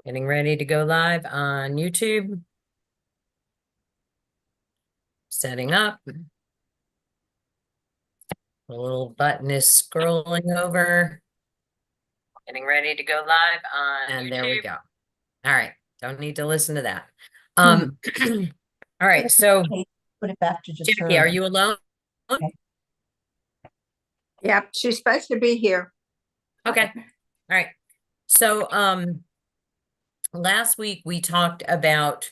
Getting ready to go live on YouTube. Setting up. The little button is scrolling over. Getting ready to go live on and YouTube. There we go. All right. Don't need to listen to that. All right. So put it back to just Jackie, her. are you alone? Okay. Yep, she's supposed to be here. Okay. All right. So last week we talked about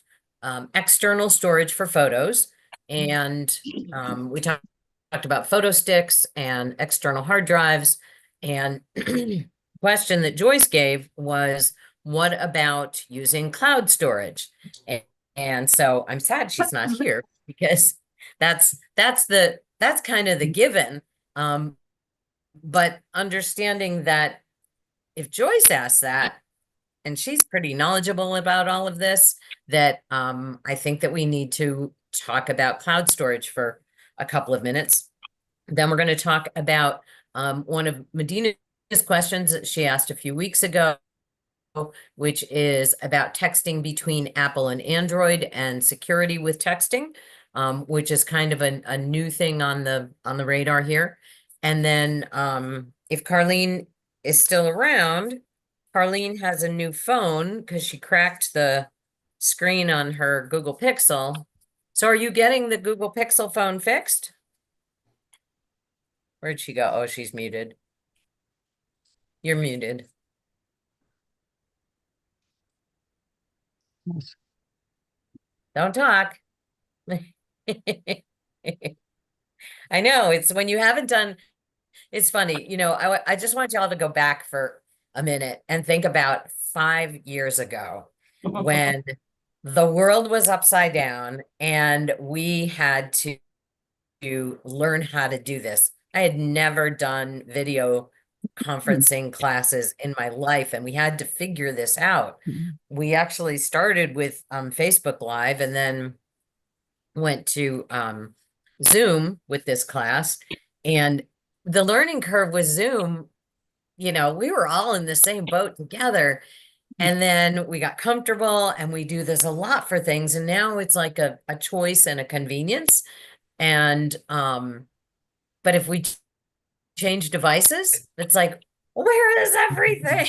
external storage for photos, and we talked about photo sticks and external hard drives. And question that Joyce gave was, what about using cloud storage? And so I'm sad she's not here because that's kind of the given. But understanding that if Joyce asks that, and she's pretty knowledgeable about all of this, that I think that we need to talk about cloud storage for a couple of minutes. Then we're going to talk about one of Medina's questions that she asked a few weeks ago, which is about texting between Apple and Android and security with texting, which is kind of a new thing on the radar here. And then if Carlene is still around, Carlene has a new phone because she cracked the screen on her Google Pixel. So are you getting the Google Pixel phone fixed? Where'd she go? Oh, she's muted. You're muted. Don't talk. I know, it's when you haven't done, it's funny, you know, I just want y'all to go back for a minute and think about 5 years ago when the world was upside down and we had to learn how to do this. I had never done video conferencing classes in my life, and we had to figure this out. We actually started with Facebook Live and then went to Zoom with this class. And the learning curve with Zoom, you know, we were all in the same boat together. And then we got comfortable and we do this a lot for things. And now it's like a choice and a convenience. And but if we change devices, it's like, where is everything?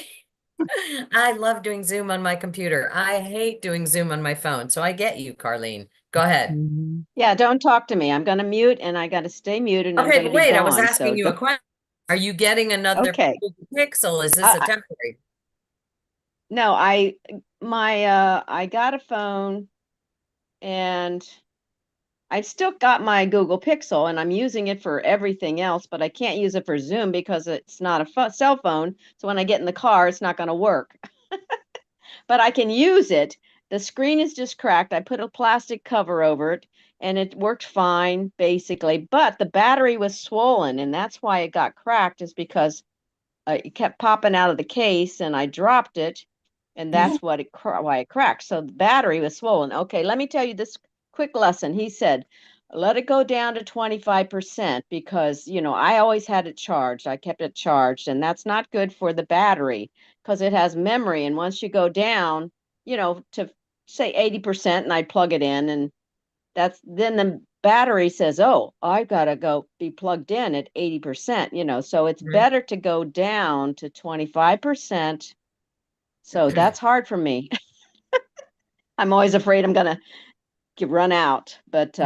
I love doing Zoom on my computer. I hate doing Zoom on my phone. So I get you, Carlene. Go ahead. Yeah, don't talk to me. I'm going to mute and I got to stay muted. And Okay, I'm but gonna wait, be I was gone, asking so you a question. Are you getting another Okay. Pixel? Is this a temporary? No, I got a phone and I still got my Google Pixel and I'm using it for everything else, but I can't use it for Zoom because it's not a cell phone. So when I get in the car, it's not going to work. But I can use it. The screen is just cracked. I put a plastic cover over it and it worked fine basically, but the battery was swollen and that's why it got cracked, is because it kept popping out of the case and I dropped it and that's why it cracked. So the battery was swollen. Okay, let me tell you this quick lesson. He said, let it go down to 25% because, you know, I always had it charged. I kept it charged and that's not good for the battery because it has memory. And once you go down, you know, to say 80% and I plug it in, and that's then the battery says, oh, I've got to go be plugged in at 80%, you know, so it's better to go down to 25%. So that's hard for me. I'm always afraid I'm going to run out, but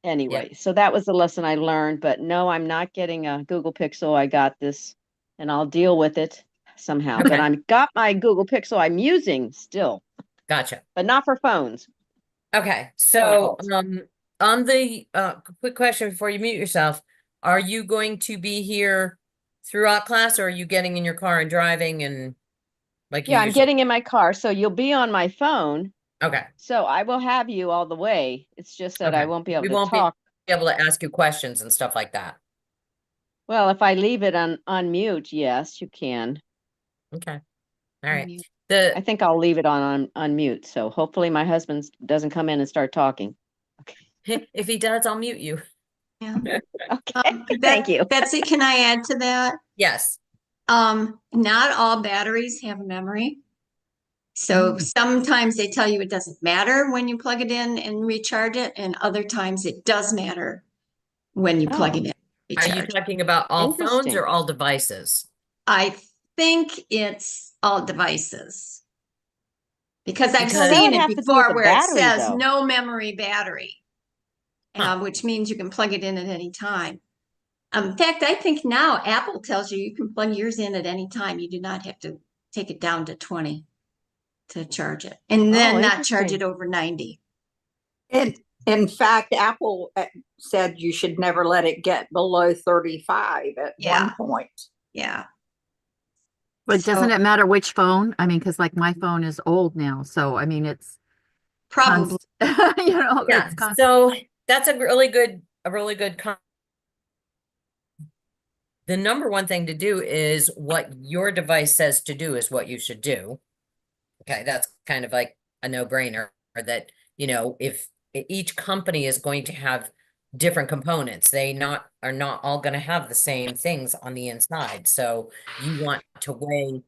anyway, so that was the lesson I learned. But no, I'm not getting a Google Pixel. I got this and I'll deal with it somehow. But I'm got my Google Pixel I'm using still. Gotcha. But not for phones. Okay. So on the quick question before you mute yourself, are you going to be here throughout class, or are you getting in your car and driving and like you Yeah, I'm usually? getting in my car, so you'll be on my phone. Okay. So I will have you all the way. It's just that I won't be able to talk. Be able to ask you questions and stuff like that. Well, if I leave it on mute, yes, you can. Okay. All right. I think I'll leave it on mute. So hopefully my husband doesn't come in and start talking. Okay. If he does, I'll mute you. Yeah. Okay. Thank you. Betsy, can I add to that? Yes. Not all batteries have memory. So sometimes they tell you it doesn't matter when you plug it in and recharge it, and other times it does matter when you plug Oh. it in. Are you Recharge. talking about all phones Interesting. or all devices? I think it's all devices. Because I've Because- That seen would it have to do with before the where it battery, says though. no memory battery, Huh. which means you can plug it in at any time. In fact, I think now Apple tells you can plug yours in at any time. You do not have to take it down to 20 to charge it, and then Oh, not charge interesting. it over 90. In fact, Apple said you should never let it get below 35 at Yeah. one point. Yeah. But doesn't So- it matter which phone? I mean, because like my phone is old now, so I mean, it's Probably. you know, Yeah, it's constant. so that's a really good the number one thing to do is what your device says to do is what you should do. Okay, that's kind of like a no-brainer that, you know, if each company is going to have different components, are not all going to have the same things on the inside. So you want to weigh,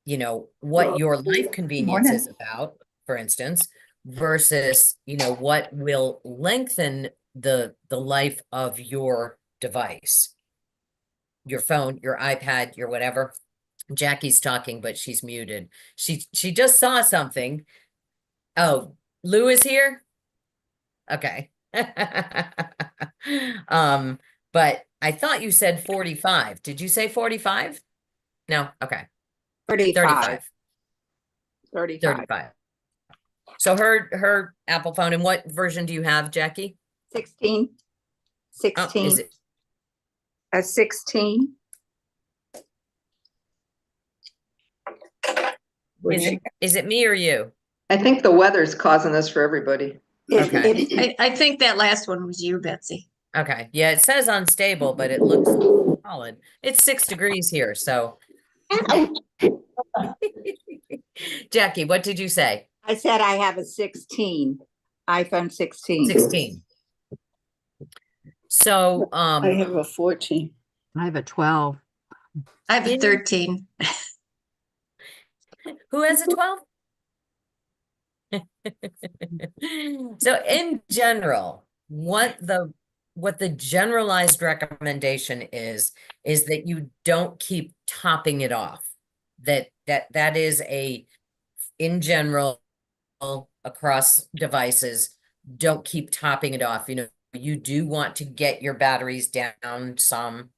you know, what your life convenience is about, for instance, versus, you know, what will lengthen the life of your device, your phone, your iPad, your whatever. Jackie's talking, but she's muted. She just saw something. Oh, Lou is here? Okay. But I thought you said 45. Did you say 45? No, okay. 35. 35. 35. 35. So her Apple phone, and what version do you have, Jackie? 16. Oh, 16. is it? A 16. Is it me or you? I think the weather's causing this for everybody. Okay. I think that last one was you, Betsy. Okay. Yeah, it says unstable, but it looks solid. It's 6 degrees here, so. Jackie, what did you say? I said I have a 16, iPhone 16. 16. So, I have a 14. I have a 12. I have a In- 13. who has a 12? So in general, what the generalized recommendation is that you don't keep topping it off. That is in general across devices, don't keep topping it off. You know, you do want to get your batteries down some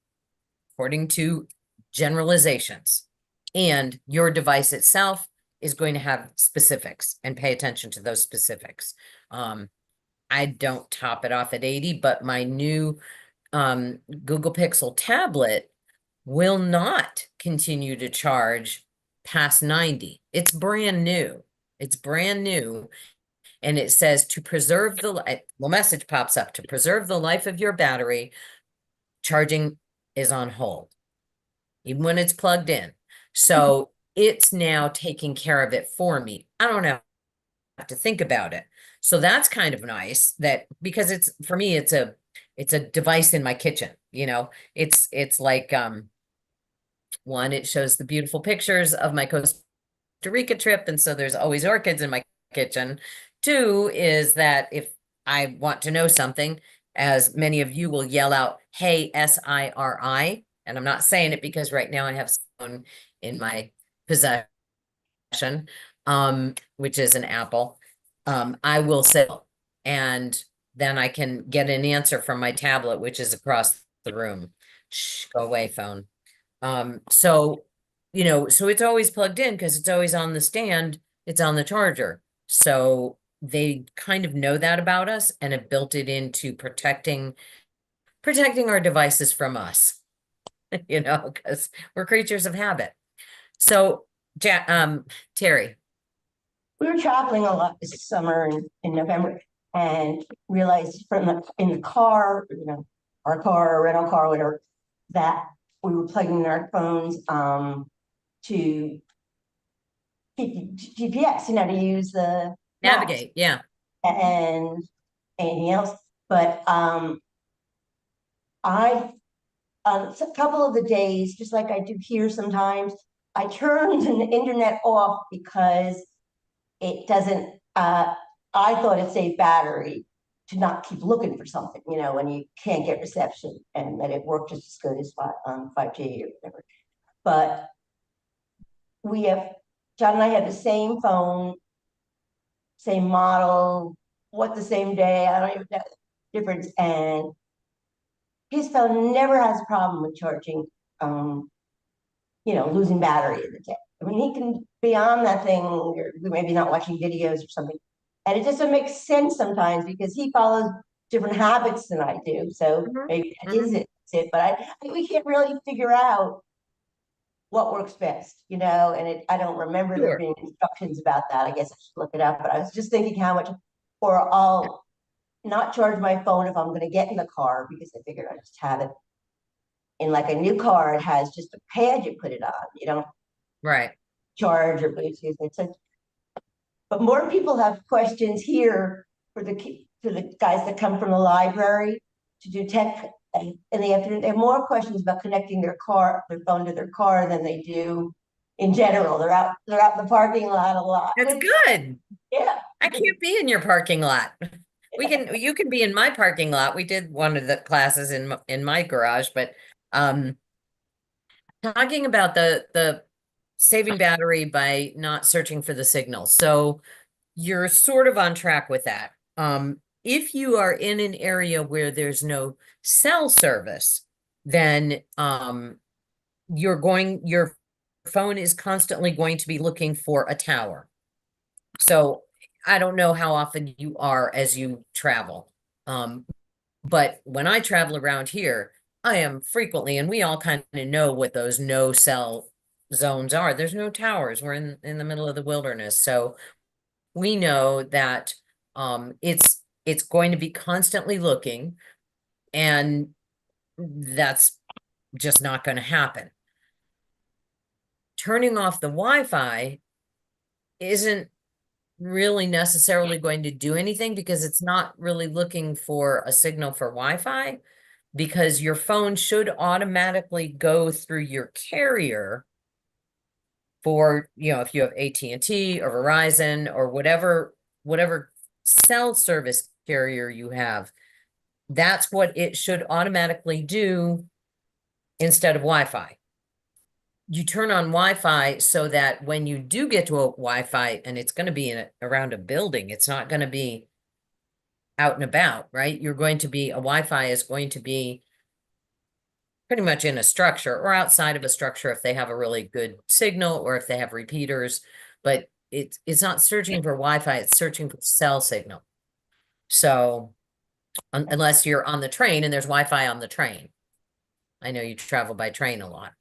according to generalizations, and your device itself is going to have specifics, and pay attention to those specifics. I don't top it off at 80, but my new Google Pixel tablet will not continue to charge past 90. It's brand new. It's brand new. And it says to preserve message pops up, to preserve the life of your battery, charging is on hold, even when it's plugged in. So it's now taking care of it for me. I don't have to think about it. So that's kind of nice, that because it's, for me, it's a device in my kitchen, you know. It's like one, it shows the beautiful pictures of my Costa Rica trip, and so there's always orchids in my kitchen. Two is that if I want to know something, as many of you will yell out, "Hey, SIRI," and I'm not saying it because right now I have someone in my possession, which is an Apple. I will say, and then I can get an answer from my tablet, which is across the room. Shh, go away, phone. So, you know, so it's always plugged in because it's always on the stand, it's on the charger. So they kind of know that about us and have built it into protecting our devices from us, you know, because we're creatures of habit. So, Terry. We were traveling a lot this summer in November and realized in the car, you know, our car, or rental car, whatever, that we were plugging in our phones to keep GPS, you know, to use the maps Navigate, yeah. and anything else. But a couple of the days, just like I do here sometimes, I turned the internet off because it doesn't, I thought it saved battery to not keep looking for something, you know, when you can't get reception, and that it worked just as good as 5G or whatever. But John and I have the same phone, same model, what the same day, I don't even know the difference. And his phone never has a problem with charging, losing battery in the day. I mean, he can be on that thing, or maybe not watching videos or something. And it doesn't make sense sometimes because he follows different habits than I do. So maybe that is it. But we can't really figure out what works best, and I don't remember there Sure. being instructions about that. I guess I should look it up, but I was just thinking how much, or I'll not charge my phone if I'm going to get in the car because I figured I just have it. In like a new car, it has just a pad you put it on. You don't Right. charge or Bluetooth. But more people have questions here for the guys that come from the library to do tech in the afternoon. They have more questions about connecting their phone to their car than they do in general. They're out in the parking lot a lot. That's good. Yeah. I can't be in your parking lot. You can be in my parking lot. We did one of the classes in my garage, but talking about the saving battery by not searching for the signal. So you're sort of on track with that. If you are in an area where there's no cell service, then your phone is constantly going to be looking for a tower. So I don't know how often you are as you travel. But when I travel around here, I am frequently, and we all kind of know what those no cell zones are. There's no towers. We're in the middle of the wilderness. So we know that it's going to be constantly looking, and that's just not going to happen. Turning off the Wi-Fi isn't really necessarily going to do anything because it's not really looking for a signal for Wi-Fi, because your phone should automatically go through your carrier for, if you have AT&T or Verizon or whatever cell service carrier you have. That's what it should automatically do instead of Wi-Fi. You turn on Wi-Fi so that when you do get to a Wi-Fi, and it's going to be around a building, it's not going to be out and about, right? A Wi-Fi is going to be pretty much in a structure or outside of a structure if they have a really good signal or if they have repeaters, but it's not searching for Wi-Fi, it's searching for cell signal. So unless you're on the train and there's Wi-Fi on the train. I know you travel by train a lot.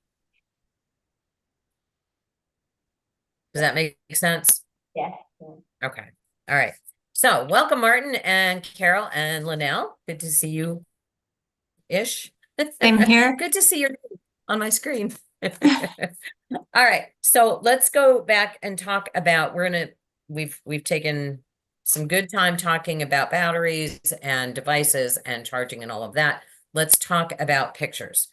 Does that make sense? Yeah. Okay. All right. So welcome, Martin and Carol and Linnell. Good to see you ish. Same here. Good to see you on my screen. All right. So let's go back and talk about, we've taken some good time talking about batteries and devices and charging and all of that. Let's talk about pictures.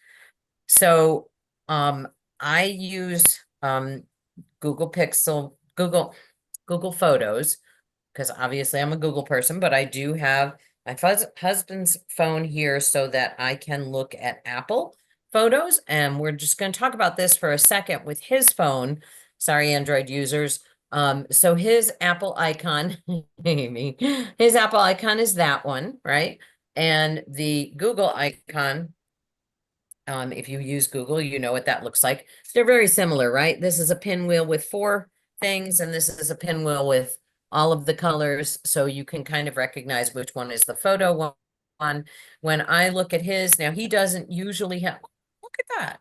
So I use Google Photos, because obviously I'm a Google person, but I do have my husband's phone here so that I can look at Apple Photos. And we're just going to talk about this for a second with his phone. Sorry, Android users. So his Apple icon, his Apple icon is that one, right? And the Google icon, if you use Google, you know what that looks like. They're very similar, right? This is a pinwheel with 4 things, and this is a pinwheel with all of the colors, so you can kind of recognize which one is the photo one. When I look at his, now he doesn't usually have, look at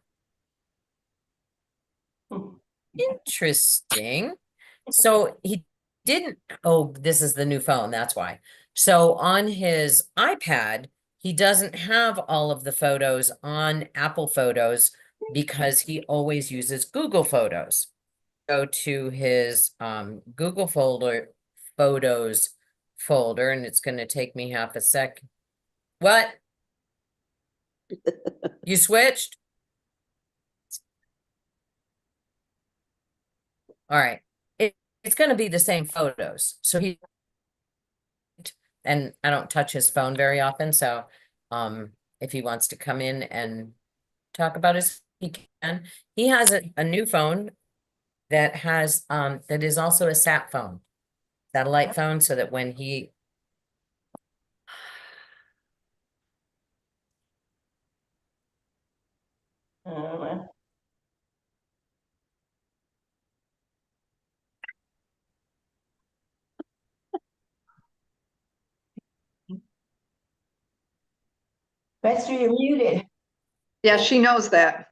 that. Interesting. So he didn't, oh, this is the new phone, that's why. So on his iPad, he doesn't have all of the photos on Apple Photos because he always uses Google Photos. Go to his Google Photos folder, and it's going to take me half a sec. What? You switched? All right. it's going to be the same photos. So and I don't touch his phone very often. So, if he wants to come in and talk about he can. He has a new phone that has, that is also a sat phone, satellite phone, so that when he, Uh, Betsy, you're muted. Yeah, she knows that.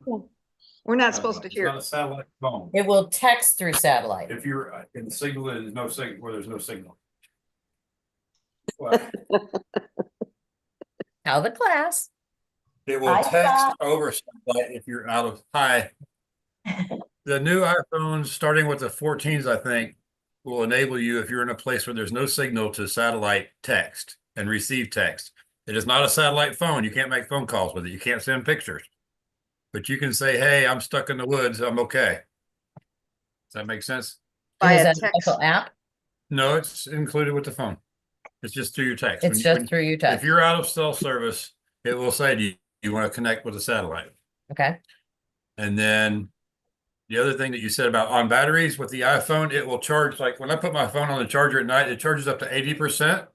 We're not supposed to It's hear. not a satellite phone. it will text through satellite. If you're in the signal, there's no signal where there's no signal. Well, How the class. it will I text thought- over satellite if you're out of, hi. The new iPhones, starting with the 14s, I think, will enable you, if you're in a place where there's no signal, to satellite text and receive text. It is not a satellite phone. You can't make phone calls with it. You can't send pictures. But you can say, hey, I'm stuck in the woods. I'm okay. Does that make sense? By Is a that a text. special app? No, it's included with the phone. It's just through your text. It's just through your If text. you're out of cell service, it will say to you, you want to connect with a satellite. Okay. And then the other thing that you said about on batteries with the iPhone, it will charge, like when I put my phone on the charger at night, it charges up to 80%.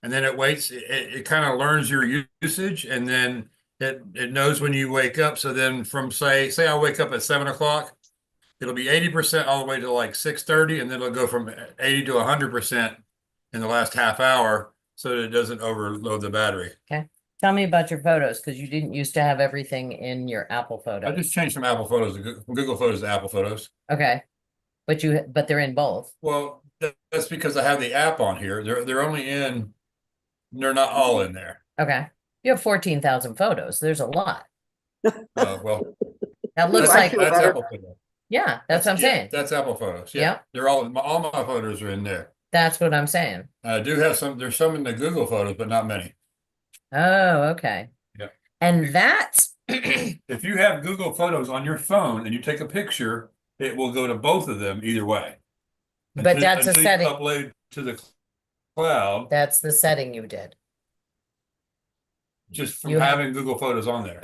And then it waits, it kind of learns your usage, and then it knows when you wake up. So then from say I wake up at 7 o'clock, it'll be 80% all the way to like 6:30, and then it'll go from 80 to 100% in the last half hour, so that it doesn't overload the battery. Tell me about your photos, because you didn't used to have everything in your Apple I photos. just changed from Apple Photos to from Google Photos to Apple Photos. Okay. But they're in both. Well, that's because I have the app on here. They're only in, they're not all in there. Okay. You have 14,000 photos. There's a lot. Well, That looks I like, feel that's better. Apple Photos. yeah, that's what I'm Yeah, saying. That's Apple Photos. Yeah, Yep. they're all my photos are in there. That's what I'm saying. I do have some. There's some in the Google Photos, but not many. Oh, okay. Yeah. And that's, If you have Google Photos on your phone and you take a picture, it will go to both of them either way. But that's a until you setting. upload to the cloud, that's the setting you did. just from You- having Google Photos on there.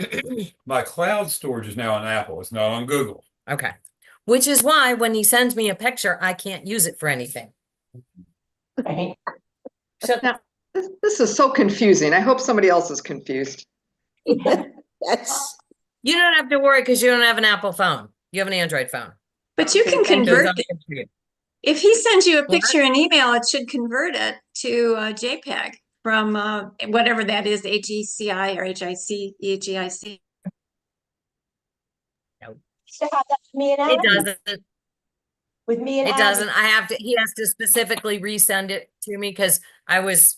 My cloud storage is now on Apple. It's not on Google. Okay. Which is why when he sends me a picture, I can't use it for anything. Right? So Now, this is so confusing. I hope somebody else is confused. That's, you don't have to worry because you don't have an Apple phone. You have an Android phone. But you can Okay, thank you. Goes convert, on the computer. if he sends you a What? picture and email, it should convert it to JPEG from whatever that is, AGCI or HIC, EGIC. So how that's me and It Adam, doesn't. with me and It Adam. doesn't. He has to specifically resend it to me because I was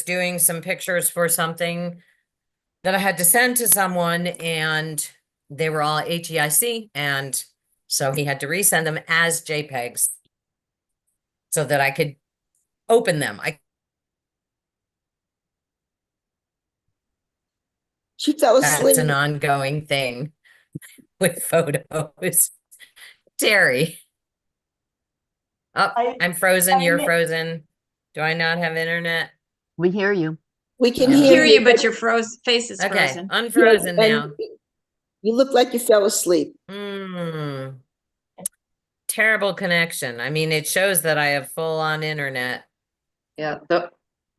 doing some pictures for something that I had to send to someone, and they were all HEIC, and so he had to resend them as JPEGs so that I could open them. she fell That's asleep. an ongoing thing with photos. Terry. Oh, I'm frozen. You're frozen. Do I not have internet? We hear you. We can Yeah. hear Hear you, but your face is Okay, frozen. unfrozen and now. You look like you fell asleep. Mm. Terrible connection. I mean, it shows that I have full on internet. Yeah, the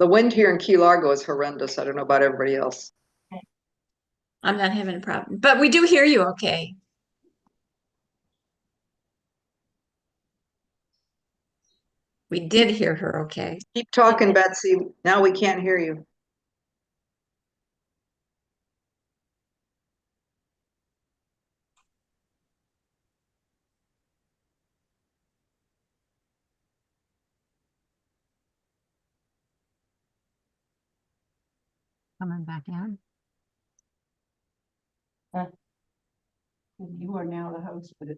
wind here in Key Largo is horrendous. I don't know about everybody else. I'm not having a problem, but we do hear you okay. We did hear her okay. Keep talking, Betsy. Now we can't hear you. Coming back in. You are now the host for the.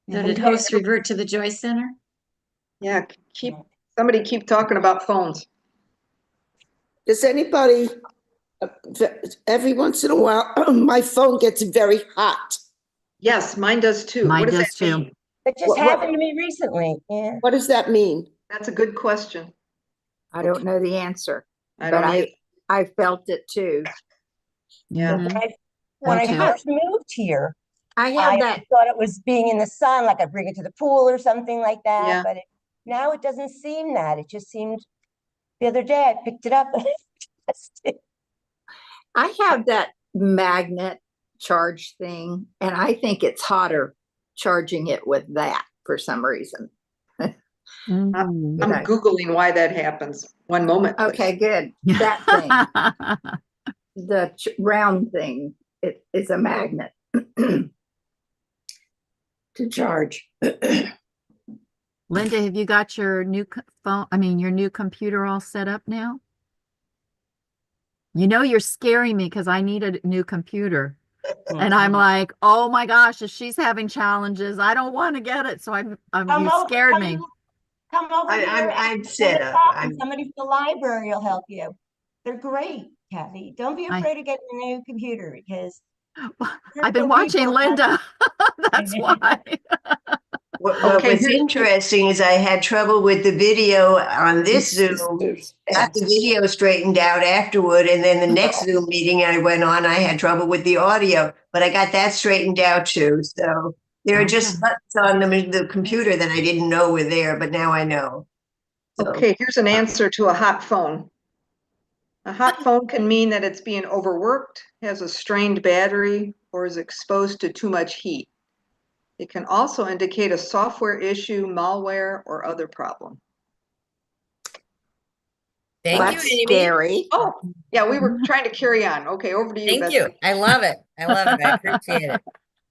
So did hosts revert to the Joyce Center? Yeah, somebody keep talking about phones. Does anybody Every once in a while, my phone gets very hot. Yes, mine does too. Mine What does does that too. mean? It just What- happened to me recently. Yeah. What does that mean? That's a good question. I don't know the answer, I but don't either. I felt it too. Yeah. Mhm. When Me I too. first moved here, I I had that, thought it was being in the sun, like I'd bring it to the pool or something like that, Yeah. but now it doesn't seem that. It just seemed, the other day I picked it up and I have that magnet charge thing, and I think it's hotter charging it with that for some reason. Mm. You I'm know. Googling why that happens. One moment. please. Okay, good. That thing, the round thing, it is a magnet to charge. Linda, have you got your new phone, your new computer all set up now? You know, you're scaring me because I need a new computer. And I'm like, oh my gosh, if she's having challenges, I don't want to get it. So you scared me. Come over here. I'm and set we'll up. talk, and somebody from the library will help you. They're great, Kathy. Don't be I- afraid of getting a new computer because I've been watching Linda. That's why. What Okay, was here's- interesting is I had trouble with the video on this Zoom. Got the video straightened out afterward, and then the next Zoom meeting I went on, I had trouble with the audio, but I got that straightened out too. So there are just buttons on the computer that I didn't know were there, but now I know. So, Okay, here's an answer to a hot phone. A hot phone can mean that it's being overworked, has a strained battery, or is exposed to too much heat. It can also indicate a software issue, malware, or other problem. Thank you, That's Amy. scary. Oh, yeah, we were trying to carry on. Okay, over to you, Thank Betsy. you. I love it. I love it. I appreciate it.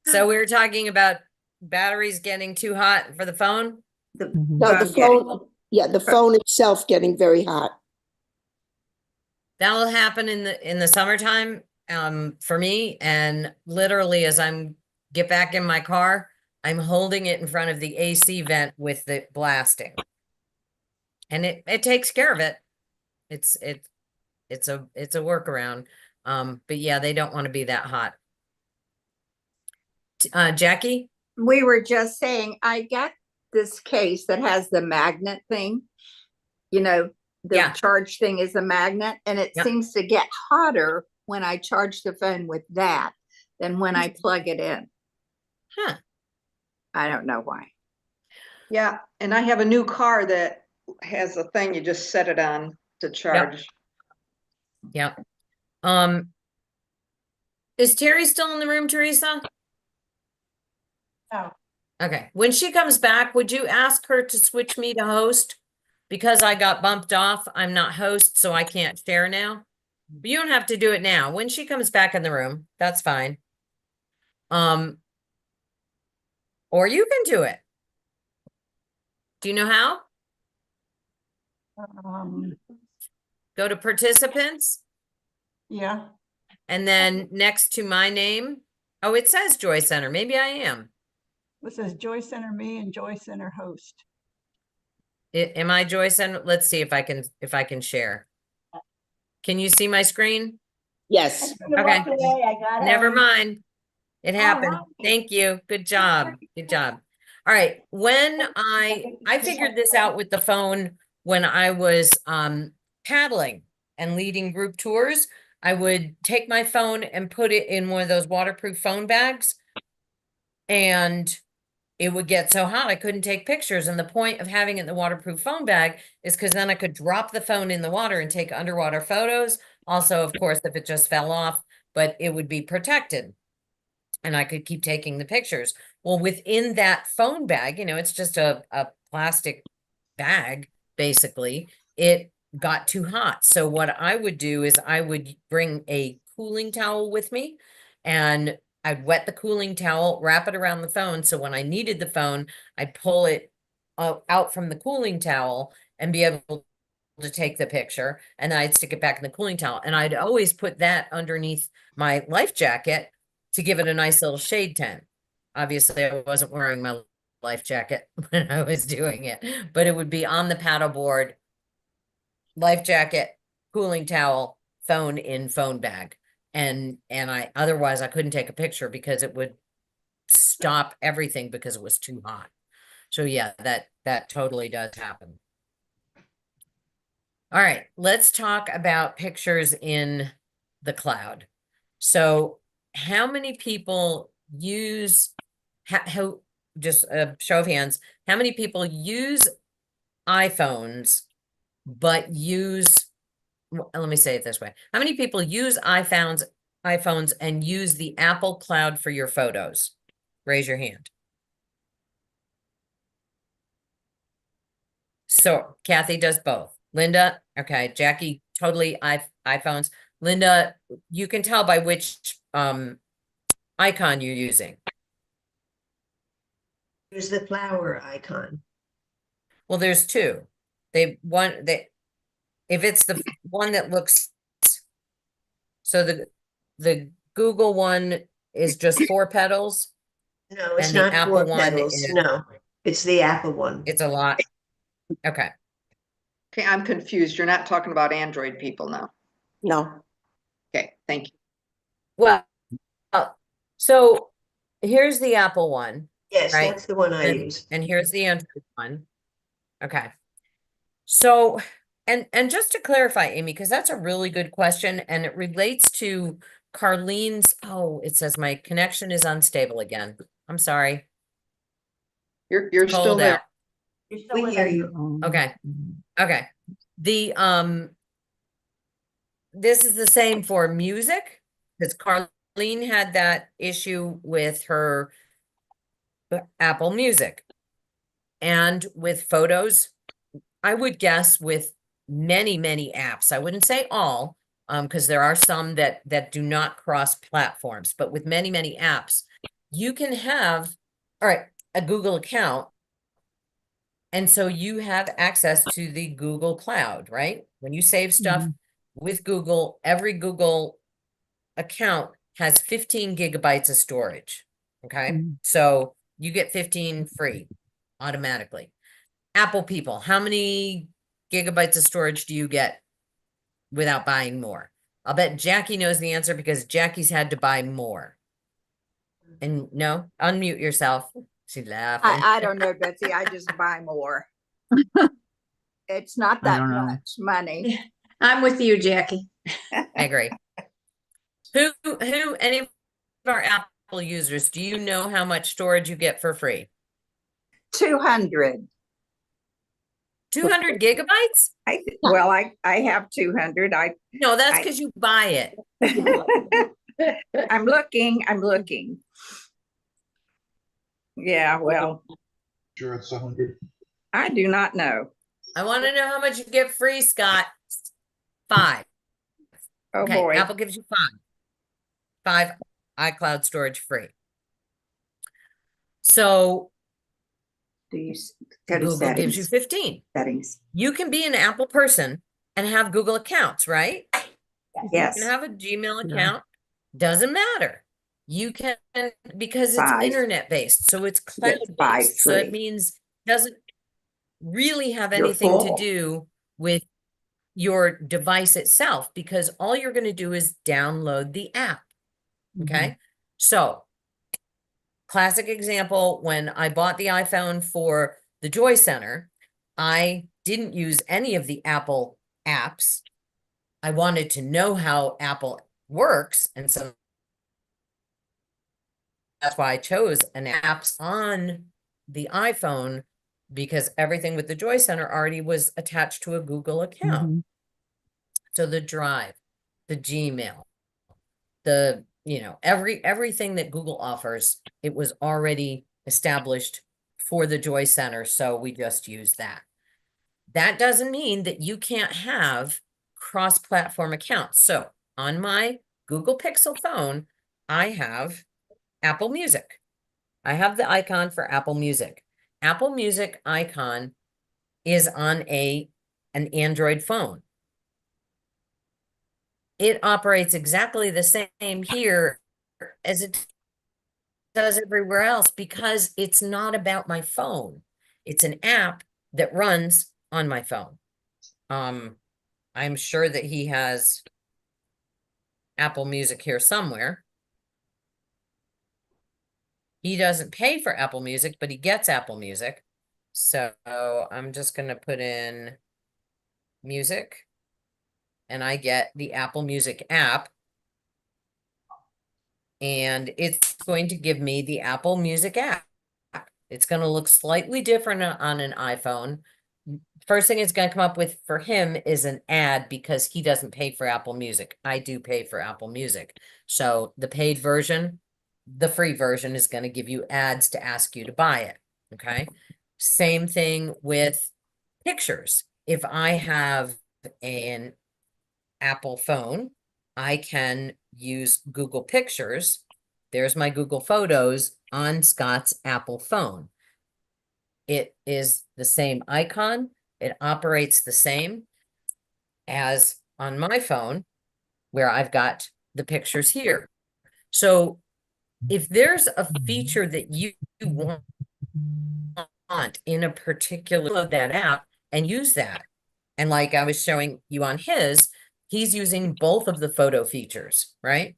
So we were talking about batteries getting too hot for the phone. Mhm. No, the phone, yeah, the phone itself getting very hot. That'll happen in the summertime for me, and literally as get back in my car, I'm holding it in front of the AC vent with the blasting. And it takes care of it. It's a workaround. But yeah, they don't want to be that hot. Jackie? We were just saying, I got this case that has the magnet thing. You know, the Yeah. charge thing is a magnet, and it Yep. seems to get hotter when I charge the phone with that than when I plug it in. Huh. I don't know why. Yeah, and I have a new car that has a thing, you just set it on to charge. Yep. Is Terry still in the room, Teresa? No. Okay. When she comes back, would you ask her to switch me to host? Because I got bumped off, I'm not host, so I can't share now. But you don't have to do it now. When she comes back in the room, that's fine. Or you can do it. Do you know how? Go to participants, Yeah. and then next to my name, oh, it says Joy Center. Maybe I am. It says Joy Center me and Joy Center host. Am I Joy Center? Let's see if I can share. Can you see my screen? Yes. Okay. I got Never mind. It happened. right. Thank you. Good job. Good job. All right. When I figured this out with the phone when I was paddling and leading group tours, I would take my phone and put it in one of those waterproof phone bags, and it would get so hot I couldn't take pictures. And the point of having it in the waterproof phone bag is because then I could drop the phone in the water and take underwater photos. Also, of course, if it just fell off, but it would be protected and I could keep taking the pictures. Well, within that phone bag, it's just a plastic bag, basically, it got too hot. So what I would do is I would bring a cooling towel with me, and I'd wet the cooling towel, wrap it around the phone. So when I needed the phone, I'd pull it out from the cooling towel and be able to take the picture. And then I'd stick it back in the cooling towel. And I'd always put that underneath my life jacket to give it a nice little shade tent. Obviously, I wasn't wearing my life jacket when I was doing it, but it would be on the paddleboard, life jacket, cooling towel, phone in phone bag. And otherwise I couldn't take a picture because it would stop everything because it was too hot. So yeah, that totally does happen. All right, let's talk about pictures in the cloud. So how many people use, how just a show of hands, how many people use iPhones but use, let me say it this way. How many people use iPhones and use the Apple Cloud for your photos? Raise your hand. So Kathy does both. Linda, okay, Jackie, totally iPhones. Linda, you can tell by which icon you're using. Here's the flower icon. Well, there's two. If it's the one that looks, so the Google one is just 4 petals. No, it's And the not Apple 4 one petals. is- No, it's the Apple one. It's a lot. Okay. Okay, I'm confused. You're not talking about Android people now. No. Okay, thank you. Well, so here's the Apple one. Yes, Right. that's the one I And, use. and here's the Android one. Okay. So, and just to clarify, Amy, because that's a really good question, and it relates to Carlene's, oh, it says my connection is unstable again. I'm sorry. You're It's still cold there. out. You're still We with hear us. you. Okay. Okay. This is the same for music, because Carlene had that issue with her Apple Music. And with photos, I would guess with many, many apps, I wouldn't say all, because there are some that do not cross platforms, but with many, many apps, you can have, all right, a Google account. And so you have access to the Google Cloud, right? When you save stuff with Google, every Google account has 15 gigabytes of storage. Okay. So you get 15 free automatically. Apple people, how many gigabytes of storage do you get without buying more? I'll bet Jackie knows the answer because Jackie's had to buy more. And no, unmute yourself. She's laughing. I don't know, Betsy. I just buy more. It's not I that don't know. much money. I'm with you, Jackie. I agree. Any of our Apple users, do you know how much storage you get for free? 200. 200 gigabytes? Well, I have 200. No, that's I- because you buy it. I'm looking. Yeah, well, Sure, it's 100. I do not know. I want to know how much you get free, Scott. 5. Oh, Okay, boy. Apple gives you 5. 5 iCloud storage free. So Do you go to Google gives you settings? 15. Settings. You can be an Apple person and have Google accounts, right? Yes. You can have a Gmail Yeah. account. Doesn't matter. You can, because it's 5. internet based, so it's cloud Yes, 5 based. So it free. means doesn't really have You're anything to full. do with your device itself, because all you're going to do is download the app. Okay. So classic example, when I bought the iPhone for the Joy Center, I didn't use any of the Apple apps. I wanted to know how Apple works. And so that's why I chose an apps on the iPhone, because everything with the Joy Center already was attached to a Google account. So the Drive, the Gmail, the, everything that Google offers, it was already established for the Joy Center. So we just use that. That doesn't mean that you can't have cross-platform accounts. So on my Google Pixel phone, I have Apple Music. I have the icon for Apple Music. Apple Music icon is on an Android phone. It operates exactly the same here as it does everywhere else, because it's not about my phone. It's an app that runs on my phone. I'm sure that he has Apple Music here somewhere. He doesn't pay for Apple Music, but he gets Apple Music. So I'm just going to put in music, and I get the Apple Music app. And it's going to give me the Apple Music app. It's going to look slightly different on an iPhone. First thing it's going to come up with for him is an ad because he doesn't pay for Apple Music. I do pay for Apple Music. So the paid version, the free version is going to give you ads to ask you to buy it. Okay. Same thing with pictures. If I have an Apple phone, I can use Google Pictures. There's my Google Photos on Scott's Apple phone. It is the same icon. It operates the same as on my phone, where I've got the pictures here. So if there's a feature that you want in a particular, load that app and use that. And like I was showing you on his, he's using both of the photo features, right?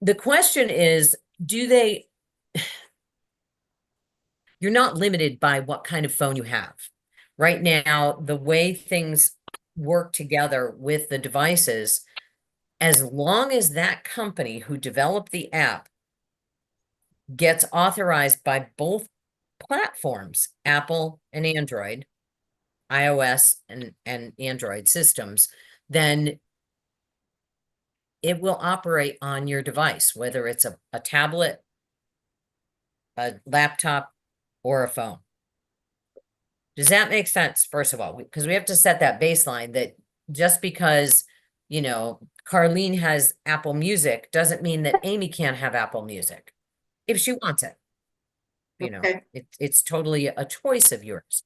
The question is, you're not limited by what kind of phone you have. Right now, the way things work together with the devices, as long as that company who developed the app gets authorized by both platforms, Apple and Android, iOS and Android systems, then it will operate on your device, whether it's a tablet, a laptop, or a phone. Does that make sense? First of all, because we have to set that baseline that just because, you know, Carlene has Apple Music doesn't mean that Amy can't have Apple Music if she wants it. You know, Okay. it's totally a choice of yours.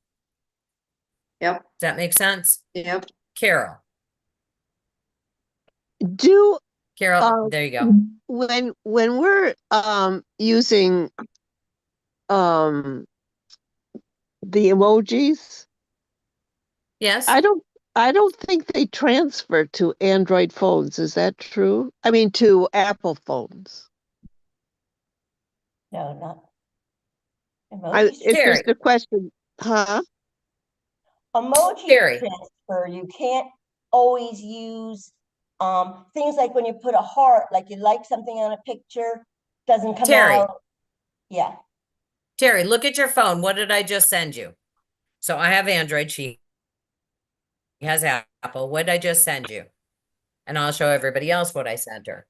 Yep, Does that make sense? yep. Carol, Carol, there you go. when we're using the emojis, Yes. I don't think they transfer to Android phones. Is that true? I mean, to Apple phones. No, not. It's Terry. just a question, huh? Emoji Terry. transfer, you can't always use things like when you put a heart, like you like something on a picture, doesn't come Terry. out. Yeah. Terry, look at your phone. What did I just send you? So I have Android. She has Apple. What did I just send you? And I'll show everybody else what I sent her.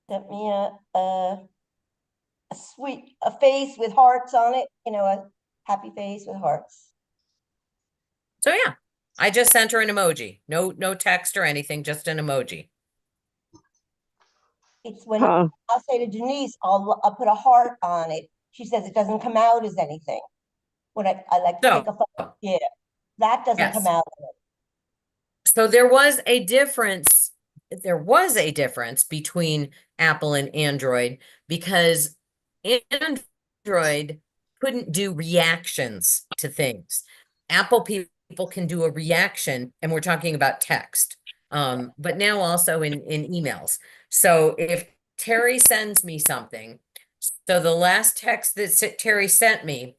Sent me a face with hearts on it, you know, a happy face with hearts. So yeah, I just sent her an emoji. No text or anything, just an emoji. It's when Huh. I'll say to Denise, I'll put a heart on it. She says it doesn't come out as anything. When I like to So, take a photo, yeah, that doesn't yes. come out. So there was a difference. There was a difference between Apple and Android because Android couldn't do reactions to things. Apple people can do a reaction, and we're talking about text, but now also in emails. So if Terry sends me something, so the last text that Terry sent me,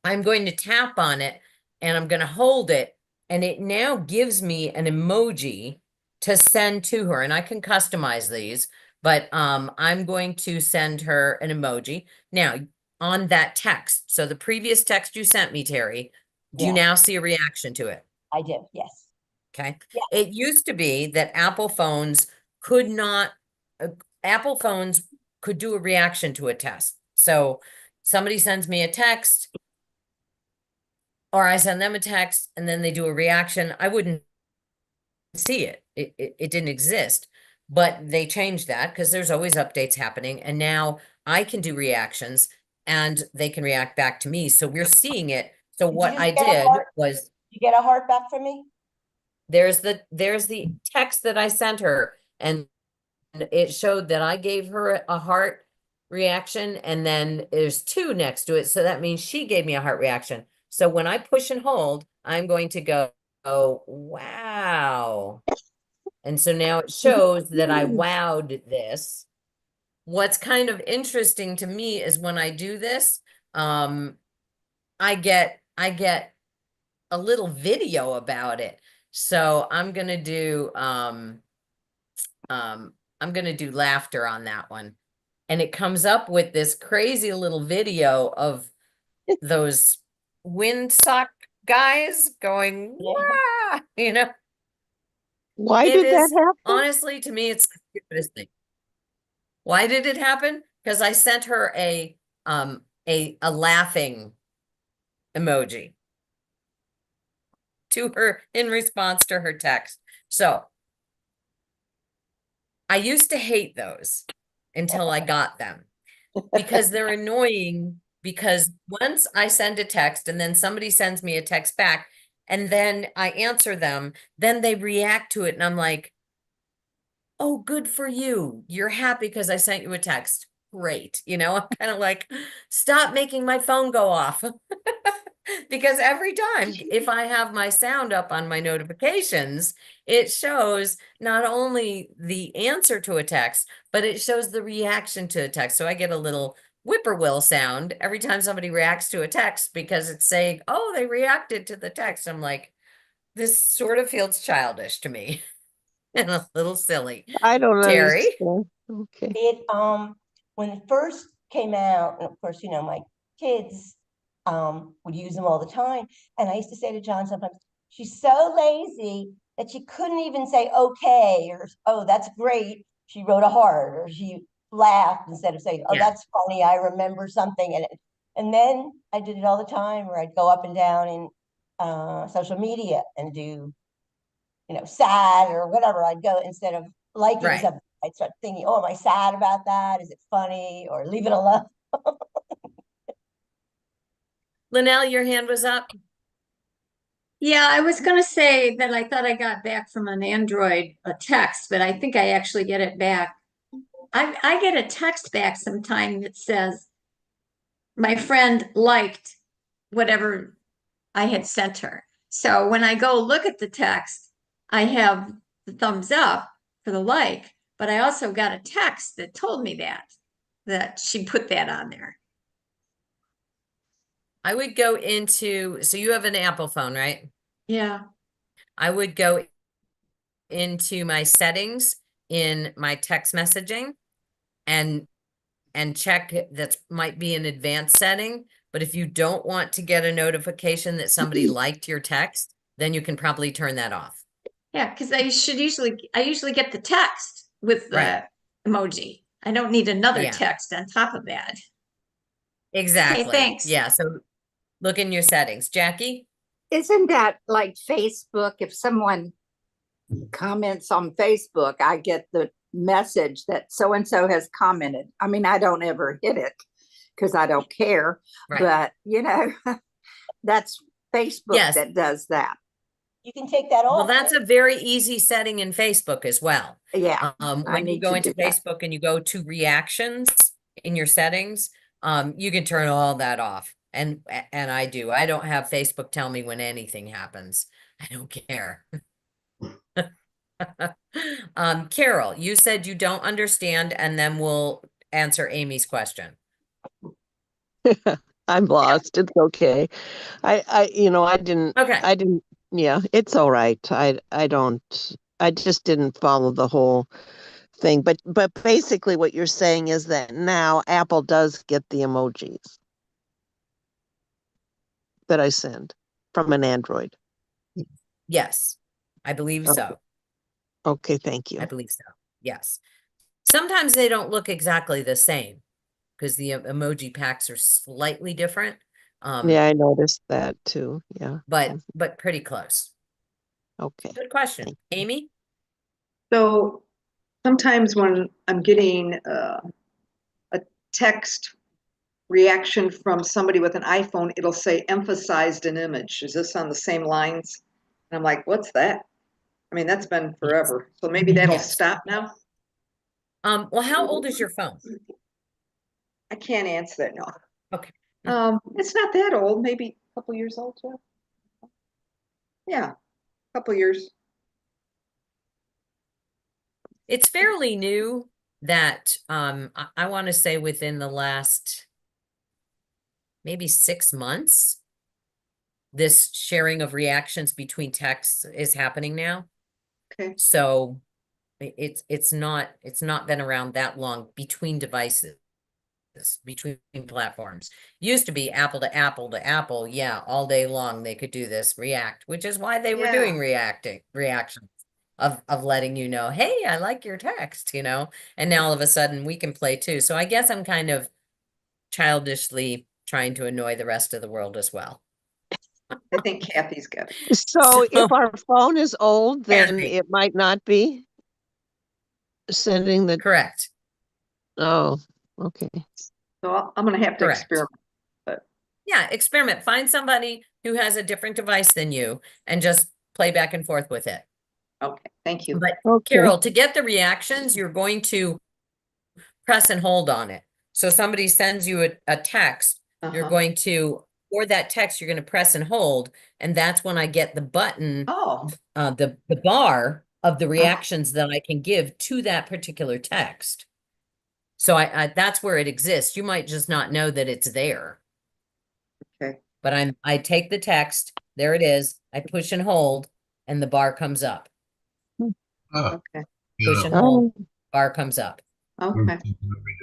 I'm going to tap on it and I'm going to hold it, and it now gives me an emoji to send to her. And I can customize these, but I'm going to send her an emoji. Now, on that text, so the previous text you sent me, Terry, do you Yeah. now see a reaction to it? I did, yes. Okay. Yeah. It used to be that Apple phones could not, Apple phones could do a reaction to a text. So somebody sends me a text, or I send them a text and then they do a reaction, I wouldn't see it. It didn't exist. But they changed that because there's always updates happening. And now I can do reactions and they can react back to me. So we're seeing it. So Did you what just I get a did heart? was Did you get a heart back from me? there's the text that I sent her, and it showed that I gave her a heart reaction, and then there's 2 next to it. So that means she gave me a heart reaction. So when I push and hold, I'm going to go wow. And so now it shows that I wowed this. What's kind of interesting to me is when I do this, I get a little video about it. So I'm gonna do laughter on that one. And it comes up with this crazy little video of those windsock guys going, wow, you know. Why It did that is, happen? honestly, to me, it's the stupidest thing. Why did it happen? Because I sent her a laughing emoji to her in response to her text. So I used to hate those until I got them because they're annoying. Because once I send a text and then somebody sends me a text back and then I answer them, then they react to it and I'm like, oh, good for you. You're happy because I sent you a text. Great. You know, I'm kind of like, stop making my phone go off. Because every time, if I have my sound up on my notifications, it shows not only the answer to a text, but it shows the reaction to a text. So I get a little whippoorwill sound every time somebody reacts to a text because it's saying, oh, they reacted to the text. I'm like, this sort of feels childish to me and a little silly. I don't Terry? understand. Okay. It, when it first came out, and of course, you know, my kids, would use them all the time. And I used to say to John sometimes, she's so lazy that she couldn't even say, okay, or, oh, that's great. She wrote a heart, or she laughed instead of saying, oh, Yeah. that's funny. I remember something. And then I did it all the time where I'd go up and down in, social media and do, you know, sad or whatever. I'd go instead of liking Right. something, I'd start thinking, oh, am I sad about that? Is it funny? Or leave it alone. Linnell, your hand was up. Yeah, I was gonna say that I thought I got back from an Android a text, but I think I actually get it back. I get a text back sometime that says my friend liked whatever I had sent her. So when I go look at the text, I have the thumbs up for the like, but I also got a text that told me that she put that on there. I would go into, so you have an Apple phone, right? Yeah. I would go into my settings in my text messaging and check that might be an advanced setting. But if you don't want to get a notification that somebody liked your text, then you can probably turn that off. Yeah, because I usually get the text with the Right. emoji. I don't need another Yeah. text on top of that. Exactly. Okay, thanks. Yeah. So look in your settings. Jackie? Isn't that like Facebook? If someone comments on Facebook, I get the message that so-and-so has commented. I mean, I don't ever hit it because I don't care, Right. but you know, that's Facebook Yes. that does that. You can take that off. Well, that's a very easy setting in Facebook as well. Yeah, I When you need go to into do that. Facebook and you go to reactions in your settings, you can turn all that off. And I do. I don't have Facebook tell me when anything happens. I don't care. Carol, you said you don't understand, and then we'll answer Amy's question. I'm lost. It's okay. I didn't, Okay. yeah, it's all right. I just didn't follow the whole thing. But basically what you're saying is that now Apple does get the emojis that I send from an Android. Yes, I believe so. Okay, thank you. I believe so. Yes. Sometimes they don't look exactly the same because the emoji packs are slightly different. Yeah, I noticed that too. Yeah. But pretty close. Okay. Good question. Amy? So sometimes when I'm getting a text reaction from somebody with an iPhone, it'll say emphasized an image. Is this on the same lines? And I'm like, what's that? I mean, that's been forever. So maybe that'll stop now. Well, how old is your phone? I can't answer that now. Okay. It's not that old, maybe a couple years old, too. Yeah. Couple years. It's fairly new that I want to say within the last maybe 6 months, this sharing of reactions between texts is happening now. Okay. So it's not been around that long between devices, between platforms. Used to be Apple to Apple to Apple, yeah, all day long they could do this react, which is why they were doing reactions of letting you know, hey, I like your text, you know, and now all of a sudden we can play too. So I guess I'm kind of childishly trying to annoy the rest of the world as well. I think Kathy's got it. So if So- our phone is old, then Kathy. it might not be sending the, Correct. oh, okay. So I'm gonna have to Correct. experiment. Yeah, experiment. Find somebody who has a different device than you and just play back and forth with it. Okay, thank you. But Okay. Carol, to get the reactions, you're going to press and hold on it. So somebody sends you a text, you're Uh-huh. going to, for that text, you're going to press and hold, and that's when I get the button, Oh, the bar of the reactions that I can give to that particular text. So I that's where it exists. You might just not know that it's there. okay. But I take the text, there it is, I push and hold, and the bar comes up. Oh, Okay, Push and yeah. hold, bar comes up. okay.